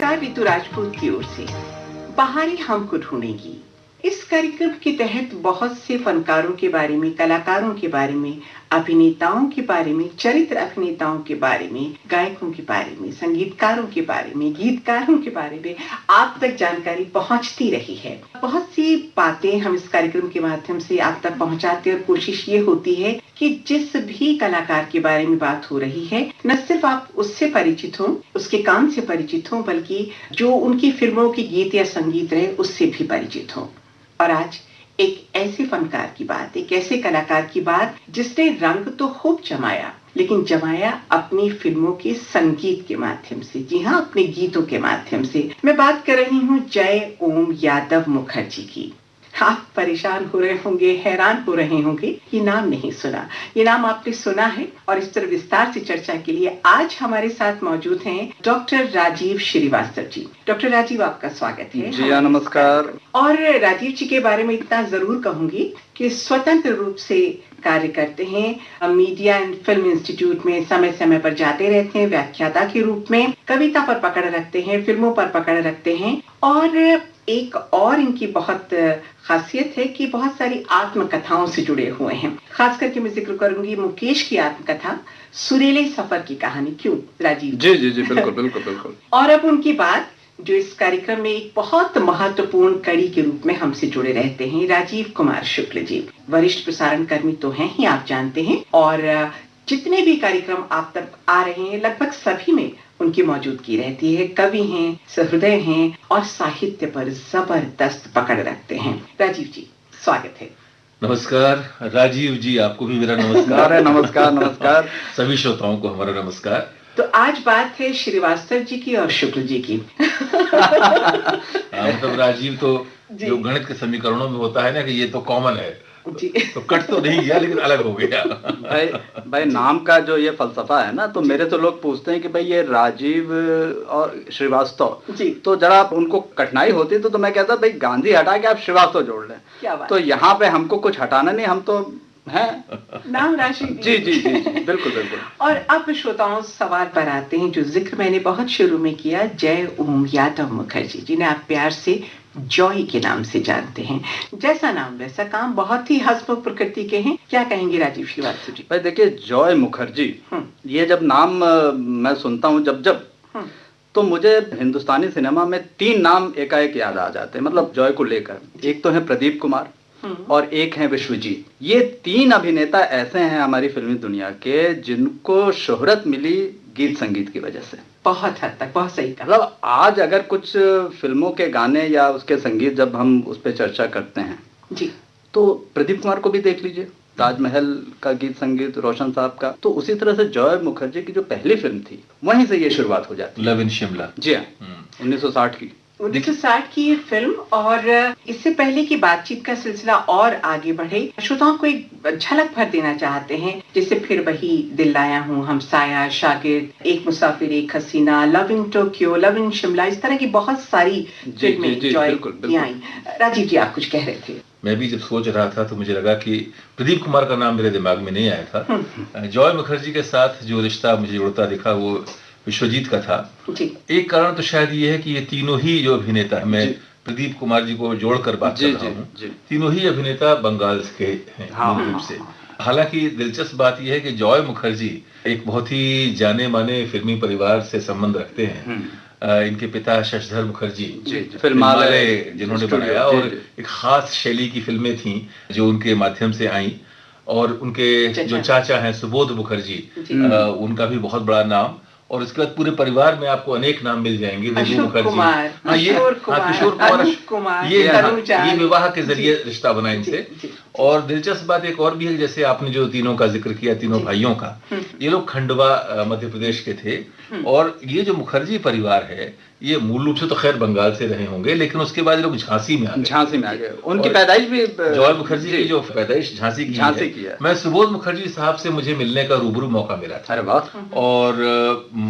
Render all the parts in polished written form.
नमस्कार ऋतु राजपूत की ओर से। बहारें हमको ढूंढेंगी इस कार्यक्रम के तहत बहुत से फनकारों के बारे में, कलाकारों के बारे में, अभिनेताओं के बारे में, चरित्र अभिनेताओं के बारे में, गायकों के बारे में, संगीतकारों के बारे में, गीतकारों के बारे में आप तक जानकारी पहुंचती रही है। बहुत सी बातें हम इस कार्यक्रम के माध्यम से आप तक पहुंचाते हैं और कोशिश ये होती है कि जिस भी कलाकार के बारे में बात हो रही है, न सिर्फ आप उससे परिचित हों, उसके काम से परिचित हों, बल्कि जो उनकी फिल्मों के गीत या संगीत रहे उससे भी परिचित हों। और आज एक ऐसे फनकार की बात, एक ऐसे कलाकार की बात जिसने रंग तो खूब जमाया, लेकिन जमाया अपनी फिल्मों के संगीत के माध्यम से। जी हाँ, अपने गीतों के माध्यम से। मैं बात कर रही हूँ जय ओम यादव मुखर्जी की। आप परेशान हो रहे होंगे, हैरान हो रहे होंगे, ये नाम नहीं सुना। ये नाम आपने सुना है और इस तरह विस्तार से चर्चा के लिए आज हमारे साथ मौजूद हैं डॉक्टर राजीव श्रीवास्तव जी। डॉक्टर राजीव, आपका स्वागत है। जी हाँ, नमस्कार। और राजीव जी के बारे में इतना जरूर कहूंगी कि स्वतंत्र रूप से कार्य करते हैं। मीडिया एंड फिल्म इंस्टीट्यूट में समय समय पर जाते रहते हैं, व्याख्याता के रूप में कविता पर पकड़ रखते हैं, फिल्मों पर पकड़ रखते हैं। और एक और इनकी बहुत खासियत है कि बहुत सारी आत्मकथाओं से जुड़े हुए हैं। खास करके मैं जिक्र करूंगी मुकेश की आत्मकथा सुरीले सफर की कहानी। क्यों राजीव? जी जी जी, बिल्कुल बिल्कुल बिल्कुल। और अब उनकी बात जो इस कार्यक्रम में एक बहुत महत्वपूर्ण कड़ी के रूप में हमसे जुड़े रहते हैं, राजीव कुमार शुक्ल जी। वरिष्ठ प्रसारण कर्मी तो हैं ही, आप जानते हैं, और जितने भी कार्यक्रम आप तक आ रहे हैं लगभग सभी में उनकी मौजूदगी रहती है। कवि हैं, सहृदय हैं और साहित्य पर जबरदस्त पकड़ रखते हैं। राजीव जी, स्वागत है। नमस्कार राजीव जी, आपको भी मेरा नमस्कार। नमस्कार नमस्कार। सभी श्रोताओं को हमारा नमस्कार। तो आज बात है श्रीवास्तव जी की और शुक्ल जी की। मतलब राजीव तो जो गणित के समीकरणों में होता है ना कि ये तो कॉमन है जी। तो कट तो नहीं गया लेकिन अलग हो गया। भाई नाम का जो ये फलसफा है ना, तो मेरे तो लोग पूछते हैं कि भाई ये राजीव और श्रीवास्तव, तो जरा उनको कठिनाई होती तो मैं कहता भाई गांधी हटा के आप श्रीवास्तव जोड़ लें। क्या बात? तो यहाँ पे हमको कुछ हटाना नहीं, हम तो हैं नाम राशि। जी जी जी जी, बिल्कुल बिल्कुल। और अब श्रोताओं सवाल पर आते हैं जो जिक्र मैंने बहुत शुरू में किया, जय ओम यादव मुखर्जी, जिन्हें आप प्यार से जॉय के नाम से जानते हैं। जैसा नाम वैसा काम, बहुत ही हंसमुख प्रकृति के हैं। क्या कहेंगे राजीव श्रीवास्तव जी? भाई देखिए, जॉय मुखर्जी, ये जब नाम मैं सुनता हूँ जब तो मुझे हिंदुस्तानी सिनेमा में 3 नाम एकाएक याद आ जाते हैं, मतलब जॉय को लेकर। एक तो है प्रदीप कुमार और एक है विश्वजीत। ये 3 अभिनेता ऐसे हैं हमारी फिल्मी दुनिया के जिनको शोहरत मिली गीत संगीत की वजह से। बहुत हद तक, बहुत सही कहा। मतलब आज अगर कुछ फिल्मों के गाने या उसके संगीत जब हम उस पर चर्चा करते हैं जी, तो प्रदीप कुमार को भी देख लीजिए, ताजमहल का गीत संगीत रोशन साहब का। तो उसी तरह से जॉय मुखर्जी की जो पहली फिल्म थी वहीं से ये शुरुआत हो जाती है, लव इन शिमला। जी हाँ, 1960 की। 1960 की ये फिल्म। और इससे पहले की बातचीत का सिलसिला और आगे बढ़े, श्रोताओं को एक झलक भर देना चाहते हैं, जैसे फिर वही दिल लाया हूँ, हमसाया, शागिर्द, Ek Musafir Ek Haseena, love in Tokyo, love in Shimla, इस तरह की बहुत सारी फिल्में जॉय की आई। राजीव जी, आप कुछ कह रहे थे? मैं भी जब सोच रहा था तो मुझे लगा कि प्रदीप कुमार का नाम मेरे दिमाग में नहीं आया था। जॉय मुखर्जी के साथ जो रिश्ता मुझे जुड़ता दिखा वो विश्वजीत का था। एक कारण तो शायद ये है कि ये तीनों ही जो अभिनेता है, मैं प्रदीप कुमार जी को जोड़कर बात कर रहा हूँ, तीनों ही अभिनेता बंगाल के हैं मूल रूप से। हालांकि दिलचस्प बात यह है कि जॉय मुखर्जी एक बहुत ही जाने माने फिल्मी परिवार से संबंध रखते हैं। इनके पिता शशधर मुखर्जी फिल्मालय जिन्होंने बनाया, और एक खास शैली की फिल्में थीं जो उनके माध्यम से आईं। और उनके जो चाचा हैं सुबोध मुखर्जी, उनका भी बहुत बड़ा नाम। और उसके बाद पूरे परिवार में आपको अनेक नाम मिल जाएंगे। किशोर कुमार, ये विवाह के जरिए रिश्ता बना इनसे। और दिलचस्प बात एक और भी है, जैसे आपने जो तीनों का जिक्र किया, तीनों भाइयों का, ये लोग खंडवा मध्य प्रदेश के थे। और ये जो मुखर्जी परिवार है ये मूल रूप से तो खैर बंगाल से रहे होंगे, लेकिन उसके बाद लोग झांसी में आ गए। उनकी पैदाइश भी जॉय मुखर्जी की जो पैदाइश झांसी की है। मैं सुबोध मुखर्जी साहब से मुझे मिलने का रूबरू मौका मिला था। अरे वाह। और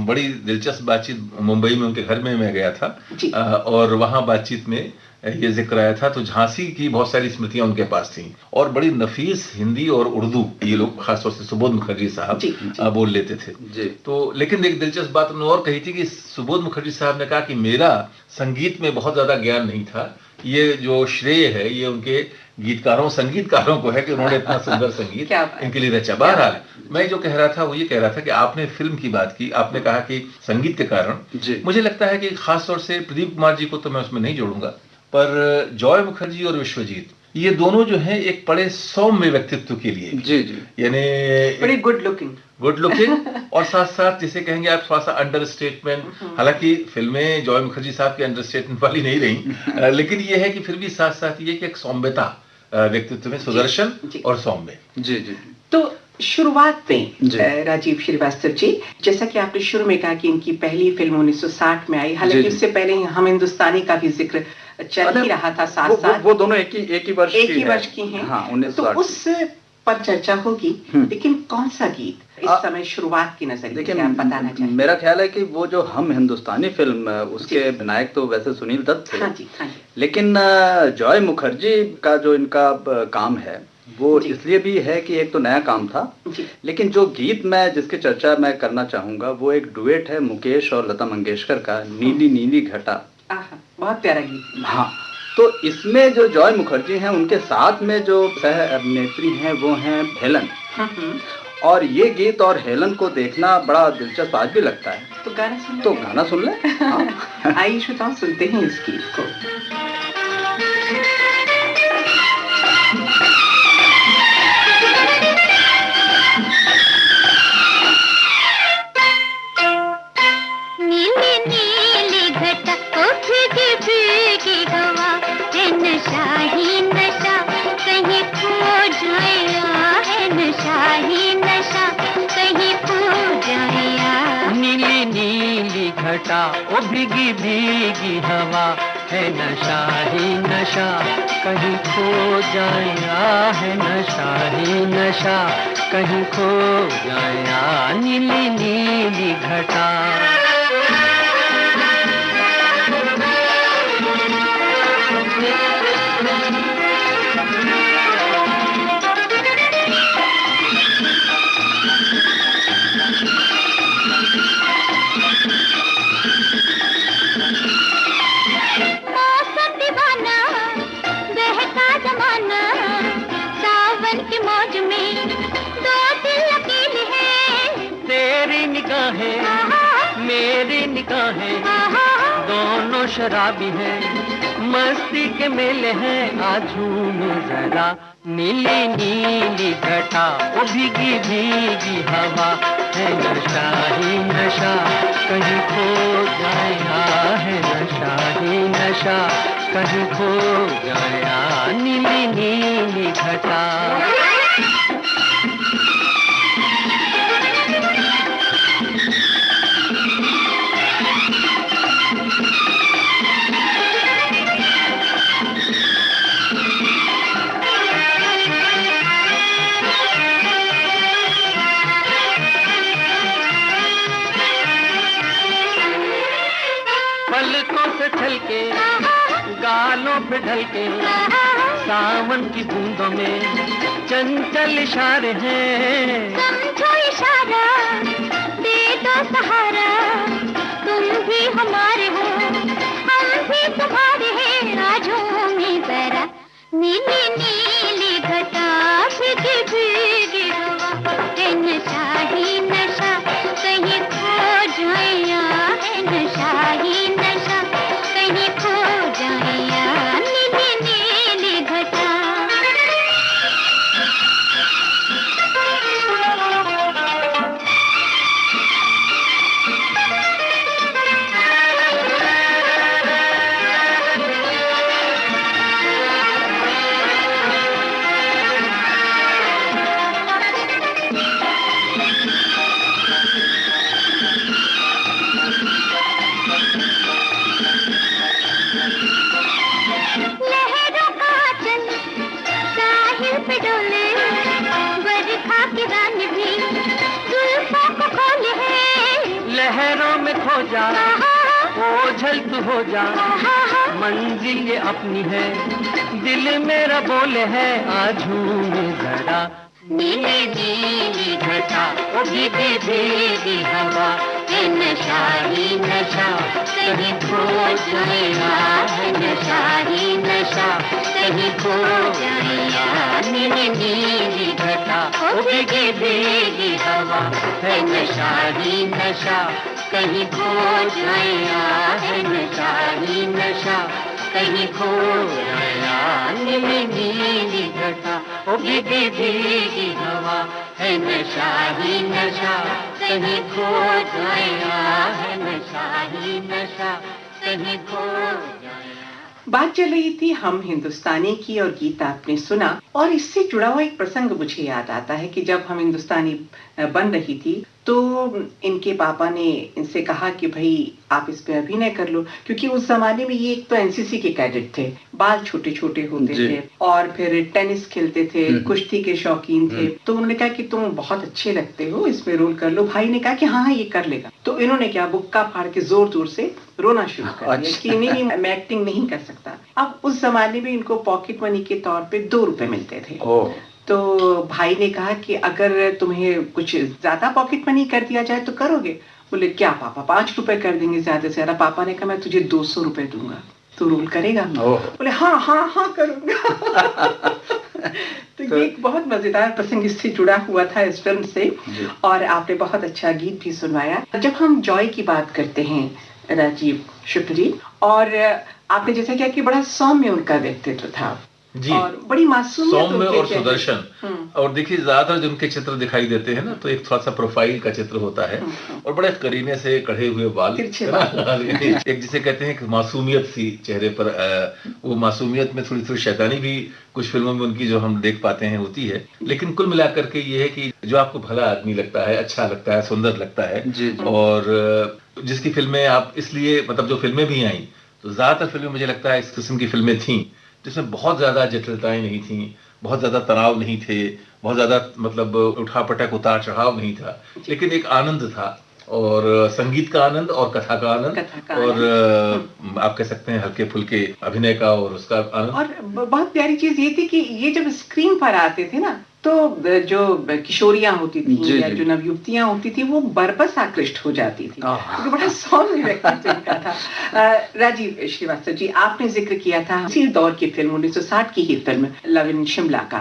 बड़ी दिलचस्प बातचीत, मुंबई में उनके घर में मैं गया था। और वहां बातचीत में ये जिक्र आया था, तो झांसी की बहुत सारी स्मृतियां उनके पास थी और बड़ी नफीस हिंदी और उर्दू ये लोग खासतौर से सुबोध मुखर्जी साहब बोल लेते थे जी। तो लेकिन एक दिलचस्प बात उन्होंने और कही थी कि सुबोध मुखर्जी साहब ने कहा कि मेरा संगीत में बहुत ज्यादा ज्ञान नहीं था, ये जो श्रेय है ये उनके गीतकारों संगीतकारों को है कि उन्होंने इतना सुंदर संगीत इनके लिए रचा। बहरहाल मैं जो कह रहा था वो ये कह रहा था कि आपने फिल्म की बात की, आपने कहा कि संगीत के कारण मुझे लगता है कि खासतौर से प्रदीप कुमार जी को तो मैं उसमें नहीं जोड़ूंगा, पर जॉय मुखर्जी और विश्वजीत ये दोनों जो हैं एक बड़े सौम्य व्यक्तित्व के लिए जी जी यानी बड़ी गुड लुकिंग और साथ साथ जिसे कहेंगे आप थोड़ा सा अंडर स्टेटमेंट, हालांकि फिल्में जॉय मुखर्जी साहब की अंडर स्टेटमेंट वाली नहीं रही लेकिन ये है कि फिर भी साथ साथ ये कि एक सौम्यता व्यक्तित्व में, सुदर्शन और सौम्य। जी जी। तो शुरुआत में राजीव श्रीवास्तव जी, जैसा कि आपने शुरू में कहा कि इनकी पहली फिल्म 1960 में आई, हालांकि उससे पहले हम हिंदुस्तानी का भी जिक्र चल ही रहा था साथ साथ। वो दोनों एक ही वर्ष की हैं। हाँ, तो उस पर चर्चा होगी, लेकिन कौन सा गीत इस समय शुरुआत की नजरिए से आप बताना चाहिए? मेरा ख्याल है कि वो जो हम हिंदुस्तानी फिल्म, उसके नायक तो वैसे सुनील दत्त थे। हाँ जी। लेकिन जॉय मुखर्जी का जो इनका काम है वो इसलिए भी है कि एक तो नया काम था, लेकिन जो गीत मैं जिसकी चर्चा मैं करना चाहूंगा वो एक डुएट है मुकेश और लता मंगेशकर का, नीली नीली घटा। बहुत प्यारा गीत। हाँ, तो इसमें जो जॉय मुखर्जी हैं उनके साथ में जो सह अभिनेत्री हैं वो हैं हेलन, और ये गीत और हेलन को देखना बड़ा दिलचस्प आज भी लगता है। तो गाना सुन ले। आइए श्रोताओं, सुनते हैं इस गीत को। ओ भीगी भीगी हवा है नशा ही नशा, कहीं खो जाया है नशा ही नशा, कहीं खो जाया नीली नीली घटा। मेरी निगाहें दोनों शराबी हैं, मस्ती के मेले हैं, आज झूम जरा नीली नीली घटा। ओ भीगी भीगी हवा है नशा ही नशा, कहीं खो जाया है नशा ही नशा, कहीं खो जाया नीली नीली घटा। छलके गालों पे ढलके सावन की बूंदों में चंचल इशारे हैं, समझो इशारा दे दो सहारा, तुम भी हमारे हो हम भी तुम्हारे हैं, राजों में जरा नीली नीली घटा, भीगी भीगी हवा है नशा ही नशा, कहीं खो जाया है नशा ही नशा, कहीं खो जाया नीली नीली घटा। लहरों में खो जा ओझल तू हो जा, मंजिल ये अपनी है, दिल मेरा बोले है आ झूम जरा। नीली नीली घटा ओ भीगी भीगी हवा, है नशा ही नशा कहीं खो जाएगा, है नशा ही नशा कहीं खो जाएगा। नीली नीली घटा ओ भीगी भीगी हवा, है नशा ही नशा कहीं खो जाएगा, है नशा ही नशा कहीं खो जाएगा। नीली नीली घटा ओ भीगी भीगी हवा, है नशा ही नशा कहीं खो जाएगा, है नशा ही नशा कहीं खो जाएगा। बात चल रही थी हम हिंदुस्तानी की और गीत आपने सुना, और इससे जुड़ा हुआ एक प्रसंग मुझे याद आता है कि जब हम हिंदुस्तानी बन रही थी तो इनके पापा ने इनसे कहा कि भाई आप इस पे अभिनय कर लो, क्योंकि उस जमाने में ये एक तो एनसीसी के कैडेट थे, बाल छोटे छोटे होते थे और फिर टेनिस खेलते थे, कुश्ती के शौकीन थे। तो उन्होंने कहा कि तुम बहुत अच्छे लगते हो, इसमें रोल कर लो। भाई ने कहा कि हाँ ये कर लेगा। तो इन्होंने क्या बुक्का फाड़ के जोर जोर से रोना शुरू कर दिया कि नहीं मैं एक्टिंग नहीं कर सकता। अब उस जमाने में इनको पॉकेट मनी के तौर पे 2 रुपए मिलते थे। तो भाई ने कहा कि अगर तुम्हें कुछ ज्यादा पॉकेट मनी कर दिया जाए तो करोगे? बोले क्या पापा 5 रुपए कर देंगे ज्यादा से ज्यादा। पापा ने कहा मैं तुझे 200 रुपए दूंगा, तो रोल करेगा? बोले हाँ हाँ हाँ करूंगा। तो ये एक बहुत मजेदार प्रसंग इससे जुड़ा हुआ था इस फिल्म से, और आपने बहुत अच्छा गीत भी सुनवाया। जब हम जॉय की बात करते हैं राजीव शुक्ल जी, और आपने जैसा किया कि बड़ा सौम्य उनका व्यक्तित्व था जी, और बड़ी मासूमियत, सौम्य और सुदर्शन। और देखिए ज्यादातर जो उनके चित्र दिखाई देते हैं ना, तो एक थोड़ा सा प्रोफाइल का चित्र होता है और बड़े करीने से कढ़े हुए बाल, एक जिसे कहते हैं कि मासूमियत सी चेहरे पर। वो मासूमियत में थोड़ी थोड़ी शैतानी भी कुछ फिल्मों में उनकी जो हम देख पाते हैं होती है। लेकिन कुल मिलाकर के ये है कि जो आपको भला आदमी लगता है, अच्छा लगता है, सुंदर लगता है, और जिसकी फिल्में आप इसलिए मतलब जो फिल्में भी आई, तो ज्यादातर फिल्में मुझे लगता है इस किस्म की फिल्में थी जिसमें बहुत ज्यादा जटिलताएं नहीं थी, बहुत ज्यादा तनाव नहीं थे, बहुत ज्यादा मतलब उठापटक उतार चढ़ाव नहीं था, लेकिन एक आनंद था, और संगीत का आनंद और कथा का आनंद, और आप कह सकते हैं हल्के फुल्के अभिनय का और उसका आनंद। और बहुत प्यारी चीज ये थी कि ये जब स्क्रीन पर आते थे ना, तो जो किशोरियां होती थी या जो नवयुवतियां होती थी वो बरबस आकृष्ट हो जाती थी, क्योंकि बड़ा सौम्य व्यक्तित्व इनका था। राजीव श्रीवास्तव जी, आपने जिक्र किया था इसी दौर की फिल्म 1960 की ही फिल्म लव इन शिमला का,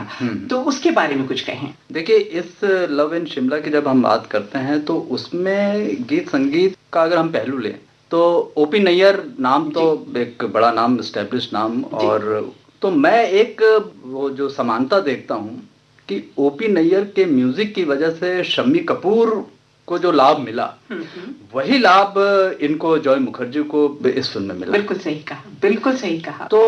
तो उसके बारे में कुछ कहें। देखिए, इस लव इन शिमला की जब हम बात करते हैं तो उसमें गीत संगीत का अगर हम पहलू लें तो ओपी नैयर नाम तो एक बड़ा नाम, एस्टेब्लिश नाम, और तो मैं एक वो जो समानता देखता हूँ कि ओपी नैयर के म्यूजिक की वजह से शम्मी कपूर को जो लाभ मिला, वही लाभ इनको जॉय मुखर्जी को इस फिल्म में मिला। बिल्कुल सही कहा, बिल्कुल सही कहा। तो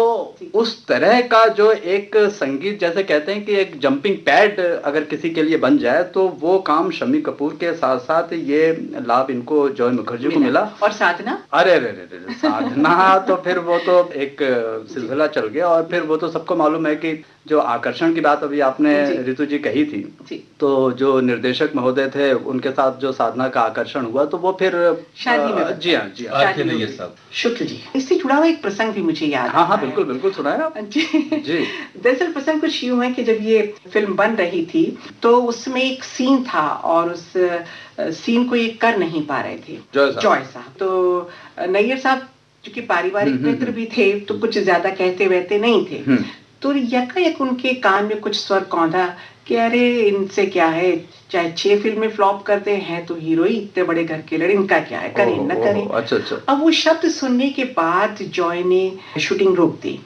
उस तरह का जो एक संगीत, जैसे कहते हैं कि एक जंपिंग पैड अगर किसी के लिए बन जाए, तो वो काम शम्मी कपूर के साथ साथ ये लाभ इनको जॉय मुखर्जी को मिला। और साधना, अरे साधना तो फिर वो तो एक सिलसिला चल गया, और फिर वो तो सबको मालूम है कि जो आकर्षण की बात अभी आपने ऋतु जी कही थी, तो जो निर्देशक महोदय थे उनके साथ जो साधना का आकर्षण हुआ, तो वो फिर शादी में। जी हाँ, जी हाँ, शुक्ल जी, इससे जुड़ा हुआ एक प्रसंग भी मुझे याद। हाँ, बिल्कुल बिल्कुल, सुनाया जी। दरअसल प्रसंग कुछ यूं है कि जब ये फिल्म बन रही थी तो उसमें एक सीन था, और उस सीन को ये कर नहीं पा रहे थे जॉय साहब। तो नैयर साहब चूंकि पारिवारिक मित्र भी थे, तो कुछ ज्यादा कहते वहते नहीं थे, तो यकायक उनके कान में कुछ स्वर कौंधा कि अरे इनसे क्या है, चाहे 6 फिल्में फ्लॉप करते हैं तो हीरो ही इतने बड़े घर के लड़े, इनका क्या है, करें न करें। अच्छा। अब वो शब्द सुनने के बाद जॉय ने शूटिंग रोक दी।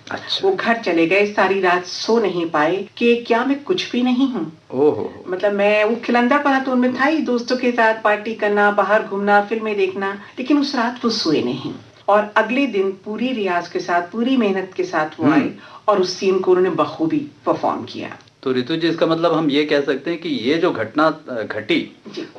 वो घर चले गए, सारी रात सो नहीं पाए कि क्या मैं कुछ भी नहीं हूँ। मतलब मैं वो खिलंदड़पना तो उनमें था ही, दोस्तों के साथ पार्टी करना, बाहर घूमना, फिल्में देखना, लेकिन उस रात वो सोए नहीं। और अगले दिन पूरी रियाज के साथ, पूरी मेहनत के साथ वो आए और उस सीन को उन्होंने बखूबी परफॉर्म किया। तो ऋतु जी, इसका मतलब हम ये कह सकते हैं कि ये जो घटना घटी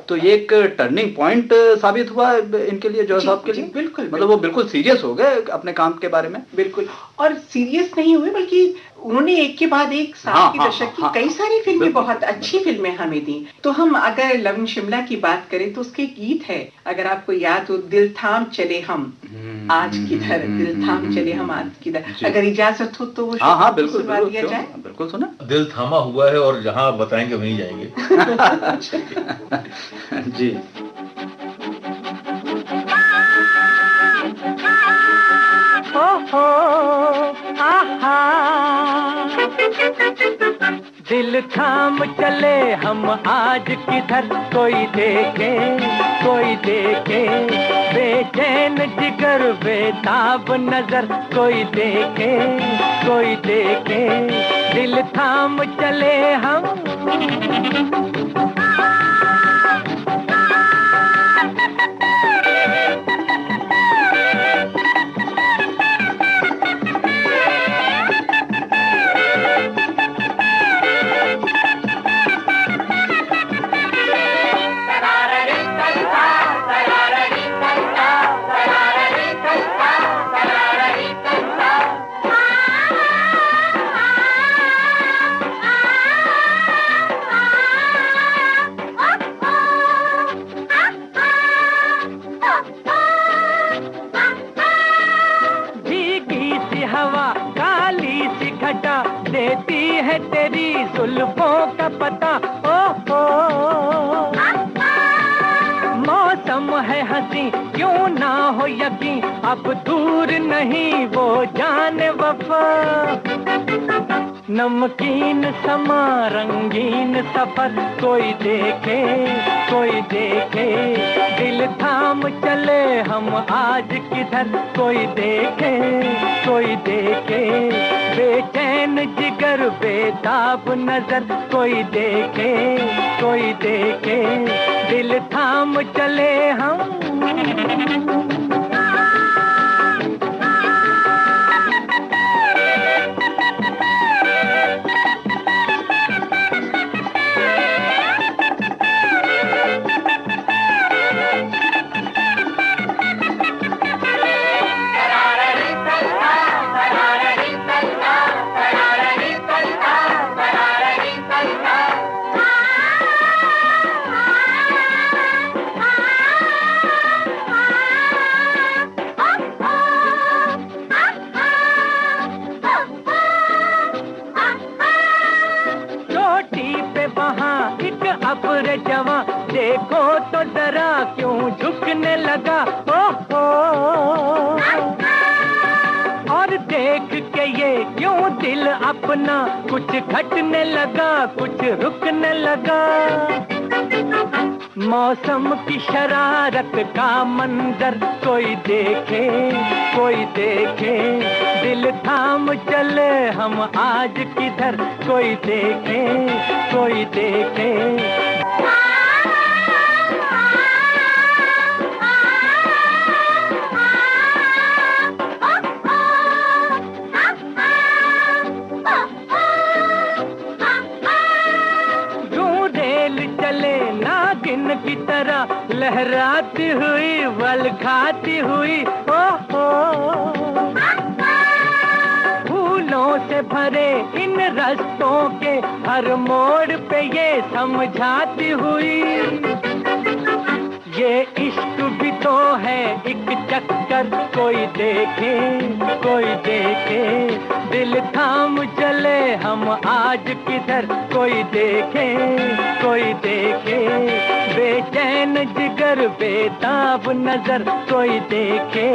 तो ये एक टर्निंग पॉइंट साबित हुआ इनके लिए, जॉय साहब के लिए। बिल्कुल, मतलब वो बिल्कुल सीरियस हो गए अपने काम के बारे में। बिल्कुल, और सीरियस नहीं हुए बल्कि उन्होंने एक के बाद एक 60 के दशक की कई सारी फिल्में, बहुत अच्छी फिल्में हमें दी। तो हम अगर लव इन शिमला की बात करें तो उसके गीत है, अगर आपको याद हो, दिल थाम चले हम, आज किधर दिल थाम चले हम आज किधर। अगर इजाजत हो तो वो हाँ बिल्कुल सुना दिया जाए। बिल्कुल सुना। दिल थामा हुआ है और जहां आप बताएंगे वहीं जाएंगे। जी। दिल थाम चले हम आज किधर, कोई देखे बेचैन जिगर बेताब नजर, कोई देखे दिल थाम चले हम। देती है तेरी जुल्फों का पता, ओ मौसम है हंसी क्यों ना हो यकीन, अब दूर नहीं वो जाने वफा। नमकीन समा रंगीन सफर, कोई देखे दिल थाम चले हम आज किधर, कोई देखे बेचैन जिगर बेताब नजर, कोई देखे दिल थाम चले हम। जवां देखो तो जरा क्यों झुकने लगा, ओ और देख के ये क्यों दिल अपना कुछ घटने लगा, कुछ रुकने लगा। मौसम की शरारत का मंजर, कोई देखे दिल थाम चले हम आज किधर, कोई देखे की तरह लहराती हुई वल खाती हुई, ओ फूलों से भरे इन रस्तों के हर मोड़ पे ये समझाती हुई। ये इश्क भी तो है एक चक्कर, कोई देखे दिल थाम चले हम आज किधर, कोई देखे बेचैन जिगर बेताब नजर, कोई देखे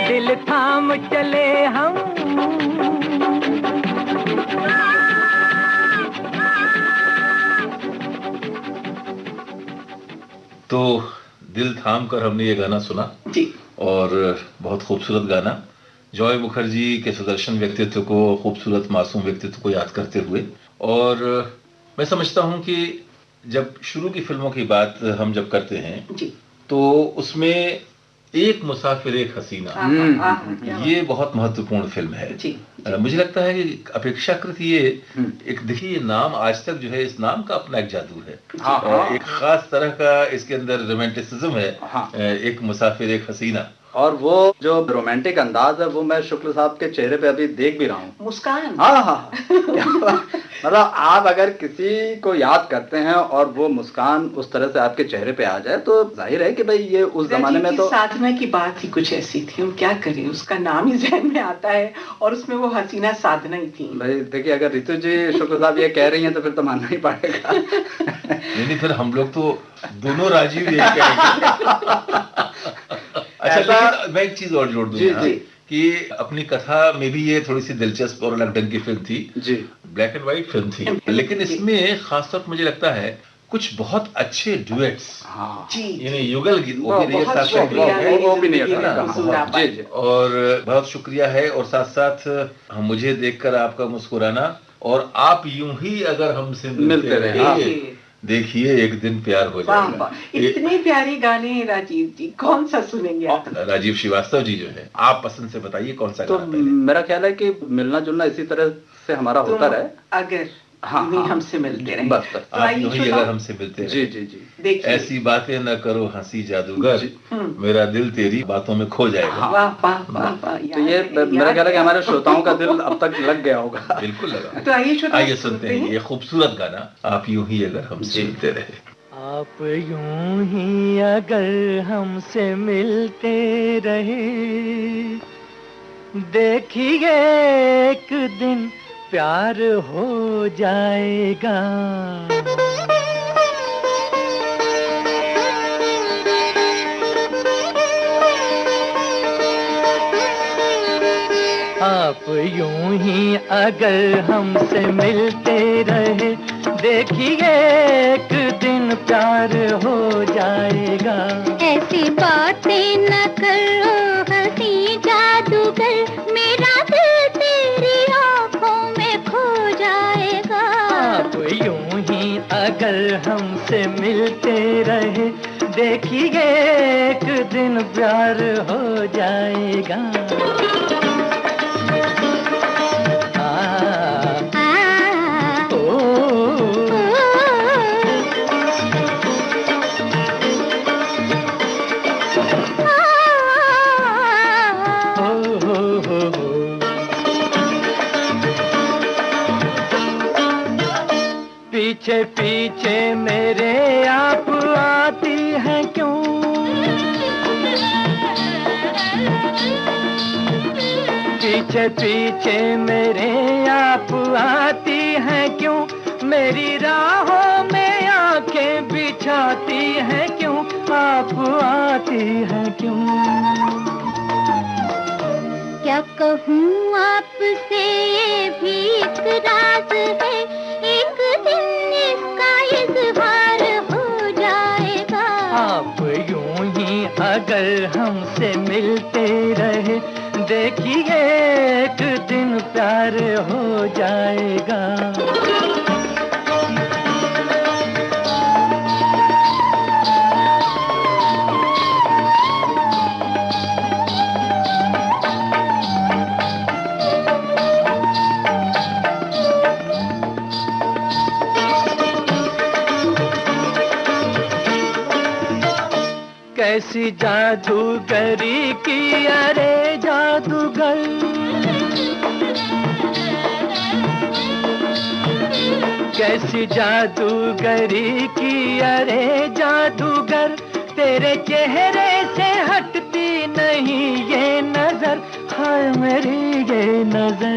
दिल थाम चले हम। तो दिल थाम कर हमने ये गाना सुना जी, और बहुत खूबसूरत गाना, जॉय मुखर्जी के सुदर्शन व्यक्तित्व को, खूबसूरत मासूम व्यक्तित्व को याद करते हुए। और मैं समझता हूं कि जब शुरू की फिल्मों की बात हम जब करते हैं जी, तो उसमें एक मुसाफिर एक हसीना, ये बहुत महत्वपूर्ण फिल्म है जी, मुझे लगता है कि अपेक्षाकृत ये एक, देखिए नाम आज तक जो है, इस नाम का अपना एक जादू है, एक खास तरह का इसके अंदर रोमांटिसिज्म है, एक मुसाफिर एक हसीना। और वो जो रोमांटिक अंदाज है वो मैं शुक्ल साहब के चेहरे पे अभी देख भी रहा हूँ। मुस्कान, हाँ हाँ मतलब आप अगर किसी को याद करते हैं और वो मुस्कान उस तरह से आपके चेहरे पे आ जाए तो जाहिर है कि भाई ये उस जमाने में तो साधना की बात ही कुछ ऐसी थी। हम क्या करें, उसका नाम ही जहन में आता है और उसमें वो हसीना साधना ही थी। भाई देखिए, अगर रितु जी शुक्ल साहब ये कह रही हैं तो फिर तो मानना ही पड़ेगा। नहीं फिर हम लोग तो दोनों राजीव ये कहेंगे। अच्छा, लेकिन मैं एक चीज और जोड़ दूंगा कि अपनी कथा में भी ये थोड़ी सी दिलचस्प और अलग ढंग की फिल्म थी जी, ब्लैक एंड व्हाइट फिल्म थी, लेकिन इसमें खासतौर पर मुझे लगता है कुछ बहुत अच्छे डुएट्स, यानी युगल गीत, वो भी नहीं है, और बहुत शुक्रिया है। और साथ साथ मुझे देखकर आपका मुस्कुराना और आप यूं ही अगर हमसे मिलते रहे, देखिए एक दिन प्यार हो जाएगा। इतने प्यारे गाने हैं राजीव जी, कौन सा सुनेंगे आप? राजीव श्रीवास्तव जी जो है, आप पसंद से बताइए कौन सा तो गाना। मेरा ख्याल है कि मिलना जुलना इसी तरह से हमारा होता रहे, अगर हमसे मिलते रहे बस तो आप ही अगर हमसे मिलते रहे। जी जी जी, ऐसी बातें न करो हंसी जादूगर, मेरा दिल तेरी बातों में खो जाएगा। वाह वाह वाह वाह। तो ये मेरा ख्याल है कि हमारे श्रोताओं का दिल अब तक लग गया होगा। बिल्कुल लगा। तो आइए सुनते हैं ये खूबसूरत गाना, आप यूं ही अगर हमसे मिलते रहे। आप यूं ही अगर हमसे मिलते रहे, देखिए एक दिन प्यार हो जाएगा। आप यूं ही अगर हमसे मिलते रहे, देखिए एक दिन प्यार हो जाएगा। ऐसी बातें न करो हंसी जादूगर, मेरा दिल तेरी आँखों में खो जाएगा। आप यूं ही अगर हमसे मिलते रहे, देखिए एक दिन प्यार हो जाएगा। पीछे पीछे मेरे आप आती हैं क्यों, पीछे पीछे मेरे आप आती हैं क्यों, मेरी राहों में आंखें बिछाती हैं क्यों, आप आती हैं क्यों। क्या कहूँ आपसे ये भी एक राज है, एक दिन इसका इज़हार हो जाएगा। आप यूं ही अगर हमसे मिलते रहे, देखिए एक दिन प्यार हो जाएगा। कैसी जादूगरी की अरे जादूगर, कैसी जादूगरी की अरे जादूगर, तेरे चेहरे से हटती नहीं ये नजर, हाय मेरी ये नजर।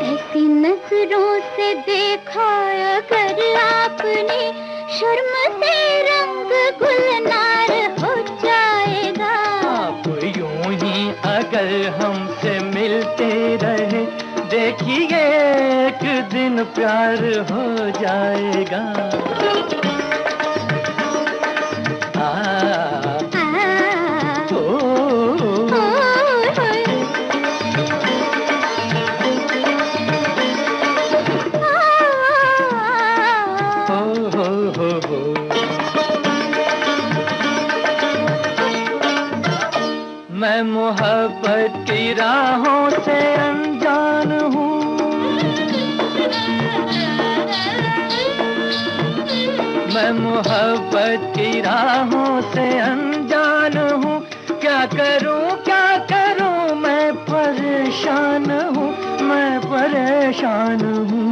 ऐसी नजरों से देखा अगर आपने, शर्म से रंग गुलनार हो जाएगा। आप यूं ही अगर हमसे मिलते रहे, देखिए एक दिन प्यार हो जाएगा। मैं मोहब्बत की राहों से अनजान हूँ, मैं मोहब्बत की राहों से अनजान क्या करूं मैं परेशान हूँ, मैं परेशान हूँ।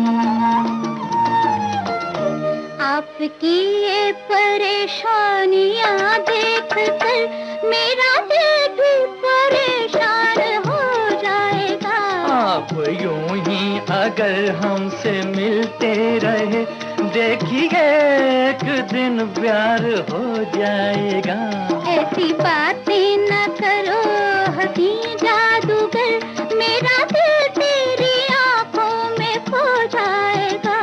आपकी ये परेशानियाँ देख कर मेरा दिल भी परेशान हो जाएगा। आप यूं ही अगर हमसे मिलते रहे, देखिए एक दिन प्यार हो जाएगा। ऐसी बातें न करो हंसी जादूगर, मेरा दिल तेरी आंखों में खो जाएगा।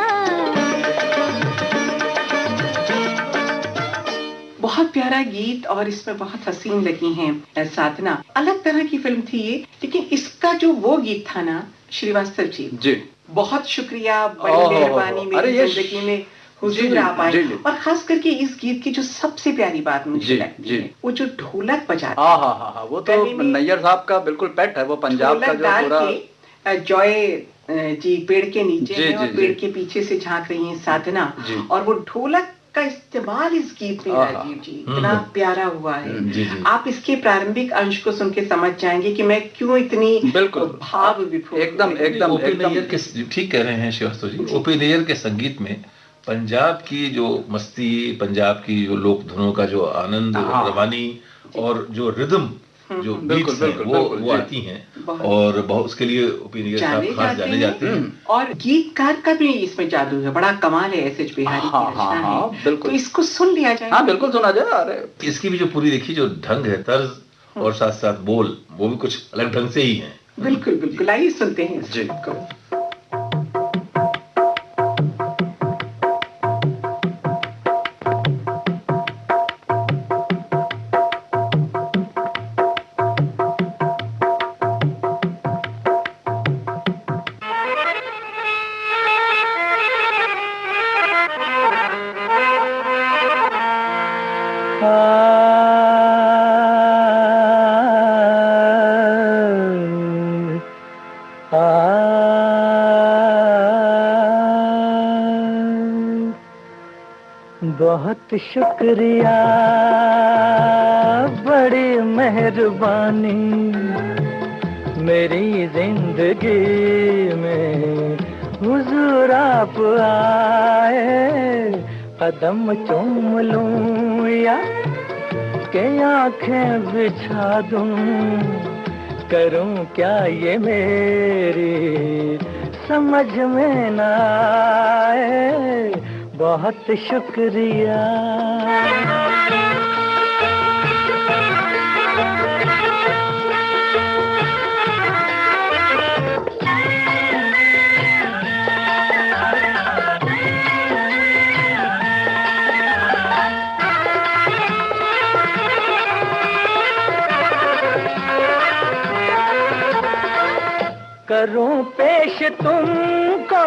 बहुत प्यारा गीत और इसमें बहुत हसीन लगी हैं साधना। अलग तरह की फिल्म थी ये, लेकिन इसका जो वो गीत था ना श्रीवास्तव जी, बहुत शुक्रिया, बड़ी मेहरबानी मेरी जिंदगी में हुजूर आप आए। और खास करके इस गीत की जो सबसे प्यारी बात मुझे लगती है, वो जो ढोलक बजाते हैं, वो तो नैयर साहब का बिल्कुल पेट है, वो पंजाब का जो पूरा। जॉय जी पेड़ के नीचे है और पेड़ के पीछे से झांक रही है साधना, और वो ढोलक का इस्तेमाल इस गीत में राजीव जी इतना प्यारा हुआ है। आप इसके प्रारंभिक अंश को सुन के समझ जाएंगे कि मैं क्यों इतनी भाव विभोर। एकदम ओपी नैयर के, ठीक कह रहे हैं श्रीवास्तव जी, ओपी नैयर के संगीत में पंजाब की जो मस्ती, पंजाब की जो लोक धुनों का जो आनंद, रवानी और जो रिदम, जो बीट्स हैं वो आती हैं, और बहुत उसके लिए ओपी नैयर साहब खास जाने जाते हैं। और गीतकार का भी इसमें जादू है, बड़ा कमाल है एस.एच. बिहारी की रचना है। तो इसको सुन लिया जाए। हाँ बिल्कुल सुना जाए। अरे इसकी भी जो पूरी देखिए जो ढंग है, तर्ज और साथ साथ बोल, वो भी कुछ अलग ढंग से ही है। बिल्कुल बिल्कुल, आइए सुनते हैं जी। बहुत शुक्रिया, बड़ी मेहरबानी, मेरी जिंदगी में हुजूर आप आए। कदम चूम लूं या के आंखें बिछा दूं, करूं क्या ये मेरी समझ में ना आए। बहुत शुक्रिया। करूं पेश तुमको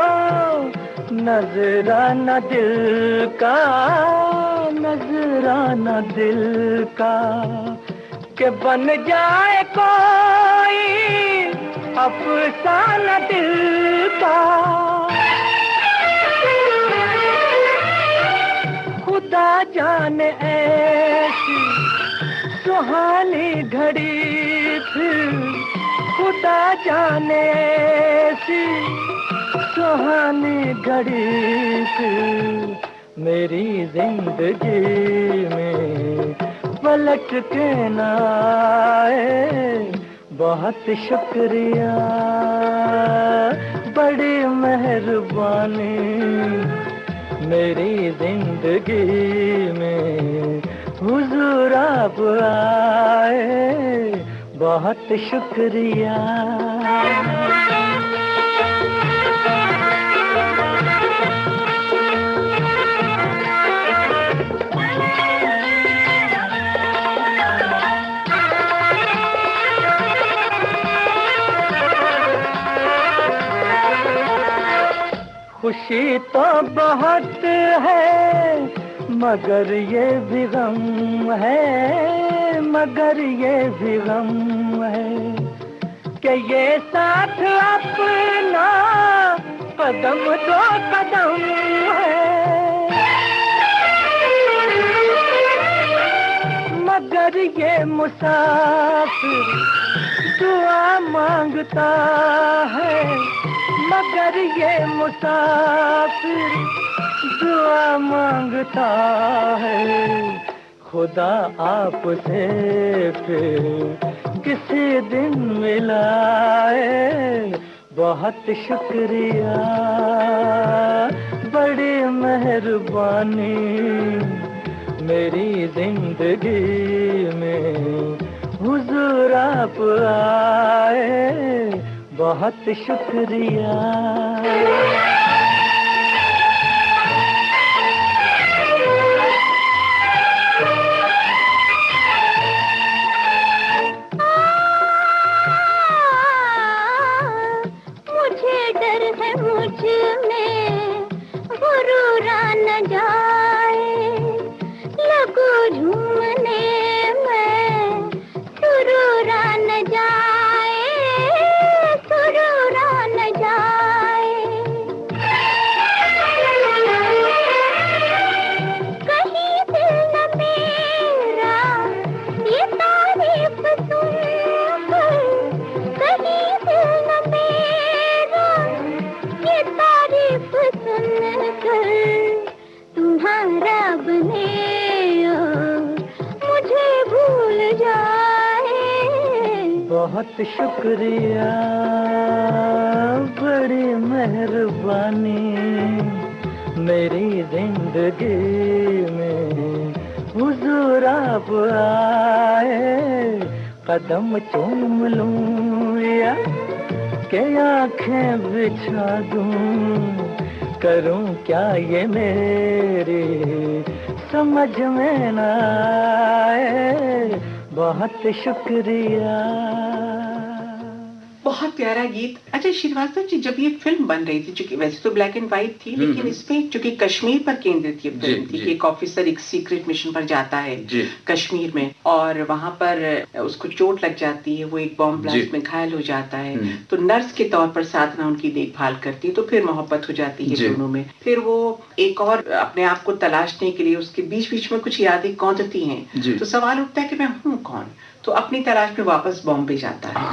नजराना दिल का, नजराना दिल का, के बन जाए कोई अफसाना दिल का। खुदा जाने ऐसी सुहानी घड़ी फिर, खुदा जाने ऐसी सुहानी घड़ी फिर मेरी जिंदगी में पलट के न आए। बहुत शुक्रिया, बड़ी मेहरबानी, मेरी जिंदगी में हुजूर आप आए। बहुत शुक्रिया। खुशी तो बहुत है मगर ये भी गम है, मगर ये भी गम है कि ये साथ अपना कदम दो कदम है। मगर ये मुसाफिर दुआ मांगता है, मगर ये मुसाफिर दुआ मांगता है। खुदा आपसे फिर किसी दिन मिलाए, बहुत शुक्रिया, बड़ी मेहरबानी, मेरी जिंदगी में हुजूर आप आए, बहुत शुक्रिया। बहुत शुक्रिया, बड़ी मेहरबानी, मेरी जिंदगी में हुजूर आप आए, कदम चूम लूं या के आंखें बिछा दूं, करूं क्या ये मेरी समझ में ना आए, बहुत शुक्रिया। बहुत प्यारा गीत। अच्छा श्रीवास्तव जी, जब ये फिल्म बन रही थी, चूंकि वैसे तो ब्लैक एंड व्हाइट थी, लेकिन इसमें चूंकि कश्मीर पर केंद्रित ये फिल्म थी कि एक ऑफिसर एक सीक्रेट मिशन पर जाता है कश्मीर में, और वहां पर उसको चोट लग जाती है, वो एक बॉम्ब ब्लास्ट में घायल हो जाता है, तो नर्स के तौर पर साधना उनकी देखभाल करती है, तो फिर मोहब्बत हो जाती है दोनों में। फिर वो एक और अपने आप को तलाशने के लिए उसके बीच बीच में कुछ यादें कौंधती हैं, तो सवाल उठता है कि मैं हूँ कौन। तो अपनी तलाश में वापस बॉम्बे जाता है,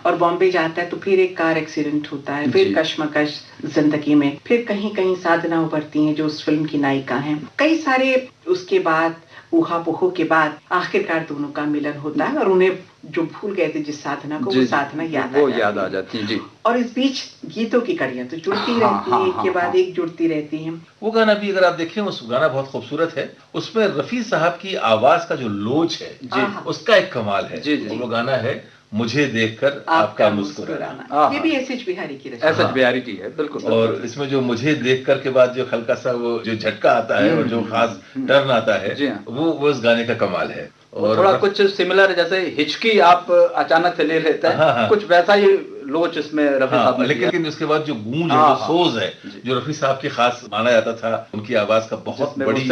और बॉम्बे जाता है तो फिर एक कार एक्सीडेंट होता है, फिर कश्मकश जिंदगी में, फिर कहीं कहीं साधना उभरती हैं जो उस फिल्म की नायिका हैं। कई सारे उसके बाद ऊहा-पोह के बाद आखिरकार दोनों का मिलन होता है, और उन्हें जो भूल गए थे जिस साधना को, वो साधना याद आ जाती है। और इस बीच गीतों की कड़ियां तो जुड़ती रहती है, एक के बाद एक जुड़ती रहती हैं। वो गाना भी अगर आप देखें, उस गाना बहुत खूबसूरत है, उसमें रफी साहब की आवाज का जो लोच है उसका एक कमाल है। वो गाना है मुझे देखकर आपका मुस्कुराना, ये भी एस.एच. बिहारी की रचना, एस.एच. बिहारी की है, बिल्कुल। और इसमें जो मुझे देखकर के बाद जो हल्का सा वो जो झटका आता है और जो खास टर्न आता है, वो इस गाने का कमाल है। और थोड़ा कुछ सिमिलर, जैसे हिचकी आप अचानक से ले लेते हैं, कुछ वैसा ही लोच इसमें रफी साहब ने, लेकिन उसके बाद जो गूंज है, जो सोज है, जो रफी साहब की खास माना जाता था, उनकी आवाज का बहुत बड़ी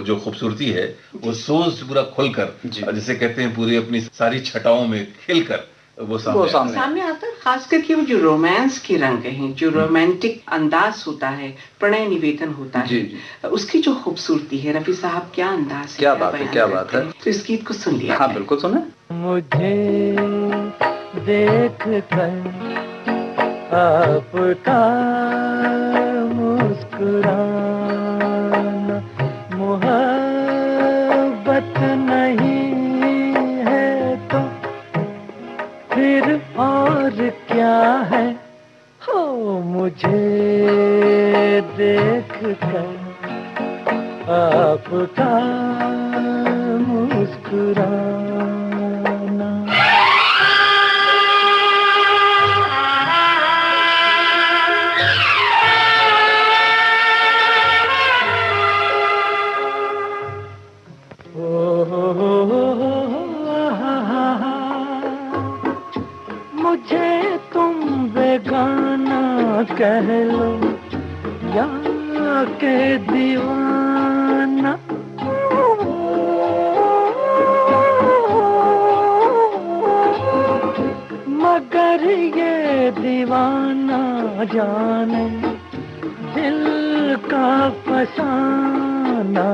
जो खूबसूरती है, वो सोज पूरा खुलकर, जिसे कहते हैं पूरी अपनी सारी छटाओं में खिलकर वो सामने आता है। खास करके वो जो रोमांस के रंग हैं, जो रोमांटिक अंदाज होता है, प्रणय निवेदन होता है, उसकी जो खूबसूरती है, रफी साहब क्या अंदाज है, क्या बात है, क्या बात है। तो इस गीत को सुन लिया। हाँ बिल्कुल सुने। मुझे देख कर आपका मुस्कुराना मोहब्बत नहीं है तो फिर और क्या है, हो मुझे देख कर आपका मुस्कुराना। मुझे तुम बेगाना कह लो या के दीवाना, मगर ये दीवाना जाने दिल का फसाना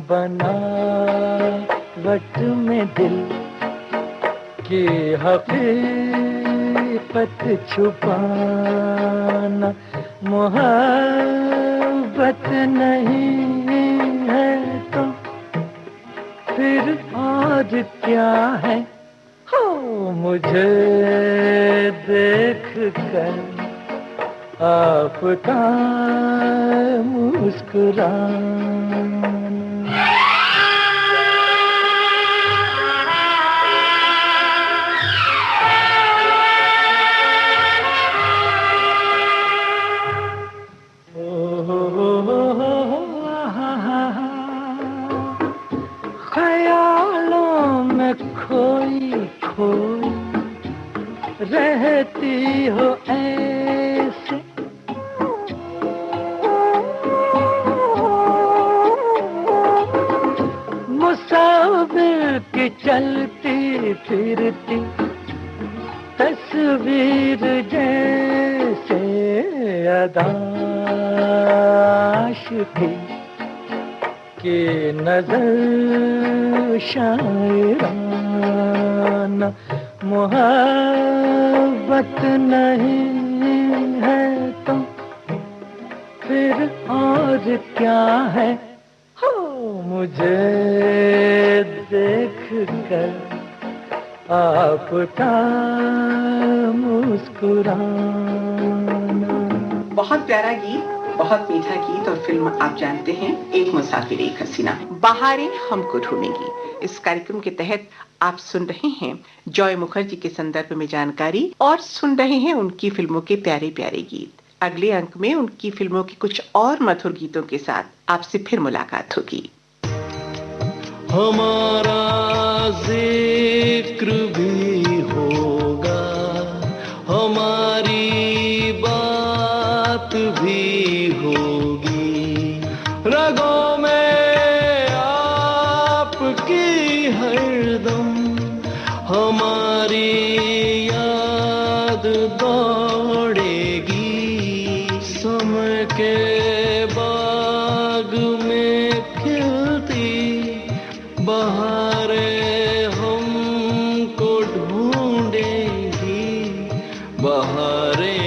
बना वट में दिल की हकीकत छुपाना मोहब्बत नहीं है तो फिर और क्या है हो मुझे देख कर आपका मुस्कुराना। ख्यालों में खोई खोई रहती हो ऐसे मुसाफिर की चलती फिरती तस्वीर जैसे अदाश की नजर शायराना मोहब्बत नहीं है तो फिर और क्या है हो मुझे देख कर आपका मुस्कुराना। बहुत प्यारा गीत, बहुत मीठा गीत और फिल्म आप जानते हैं एक मुसाफिर एक हसीना। बहारें हमको ढूंढेंगी इस कार्यक्रम के तहत आप सुन रहे हैं जॉय मुखर्जी के संदर्भ में जानकारी और सुन रहे हैं उनकी फिल्मों के प्यारे प्यारे गीत। अगले अंक में उनकी फिल्मों के कुछ और मधुर गीतों के साथ आपसे फिर मुलाकात होगी। हमारा जिक्र भी होगा, हमारी बात भी होगी, रगों में आपकी हरदम हमारी याद दौड़ेगी। समय के बाग में खिलती बहारें हमको ढूंढेंगी, बहारें